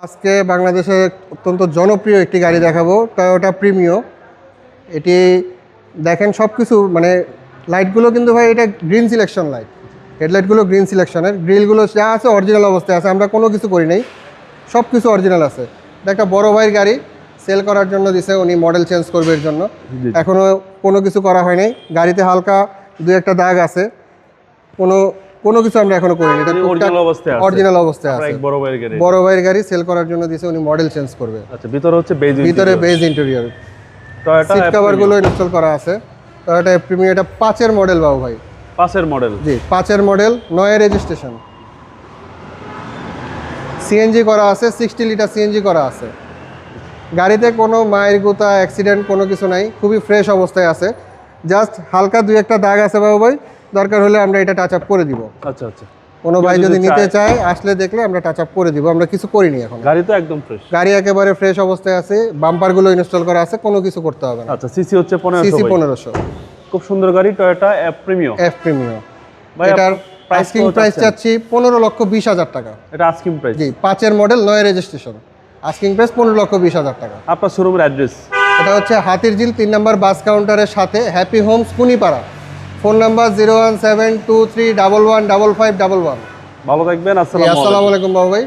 আজকে বাংলাদেশের অত্যন্ত জনপ্রিয় একটি গাড়ি দেখাবো, টয়োটা প্রিমিও। এটি দেখেন সব কিছু মানে লাইটগুলো কিন্তু ভাই এটা গ্রিন সিলেকশন লাইট, হেডলাইটগুলো গ্রিন সিলেকশনের, গ্রিলগুলো যা আছে অরিজিনাল অবস্থায় আছে, আমরা কোনো কিছু করি নাই, সব কিছু অরিজিনাল আছে। এটা একটা বড় ভাইয়ের গাড়ি, সেল করার জন্য দিছে, উনি মডেল চেঞ্জ করবে এর জন্য। এখনও কোনো কিছু করা হয়নি, গাড়িতে হালকা দু একটা দাগ আছে, কোনো কিছু আমরা এখনো করিনি, এটা অরিজিনাল অবস্থায় আছে। বড় ভাইয়ের গাড়ি সেল করার জন্য দিছে, উনি মডেল চেঞ্জ করবে। আচ্ছা, ভিতরে হচ্ছে ভিতরে বেজ ইন্টেরিয়র, সিট কভারগুলো ইনস্টল করা আছে। টয়োটা প্রিমিও, এটা 5-এর মডেল বাবু ভাই। 5-এর মডেল? জি, 5-এর মডেল, 9-এর রেজিস্ট্রেশন, সিএনজি করা আছে, 60 লিটার সিএনজি করা আছে। গাড়িতে কোনো মায়ের গুতা অ্যাক্সিডেন্ট কোনো কিছু নাই, খুবই ফ্রেশ অবস্থায় আছে। জাস্ট হালকা দুই একটা দাগ আছে বাবু ভাই, দরকার হলে আমরা এটা টাচ আপ করে দিব। আচ্ছা আচ্ছা, কোনো ভাই যদি নিতে চায় আসলে দেখলে আমরা টাচ আপ করে দিব, আমরা কিছু করিনি এখন। গাড়ি তো একদম ফ্রেশ, গাড়ি একেবারে ফ্রেশ অবস্থায় আছে, বাম্পারগুলো ইনস্টল করা আছে, কোনো কিছু করতে হবে না। আচ্ছা, সিসি হচ্ছে 1500। সিসি 1500। খুব সুন্দর গাড়ি, টয়োটা এফ প্রিমিও। ভাই এটার আস্কিং প্রাইস চাচ্ছি 15,20,000 টাকা। এটা আস্কিং প্রাইস? জি, 5-এর মডেল, 9-এর রেজিস্ট্রেশন, আস্কিং প্রাইস 15,20,000 টাকা। আপনার শোরুমের অ্যাড্রেস? এটা হচ্ছে হাতিরঝিল 3 নম্বর বাস কাউন্টারের সাথে, happy Holmes Kunipara. Phone number 01723115511। ভালো থাকবেন। আসসালামু আলাইকুম বাবু ভাই।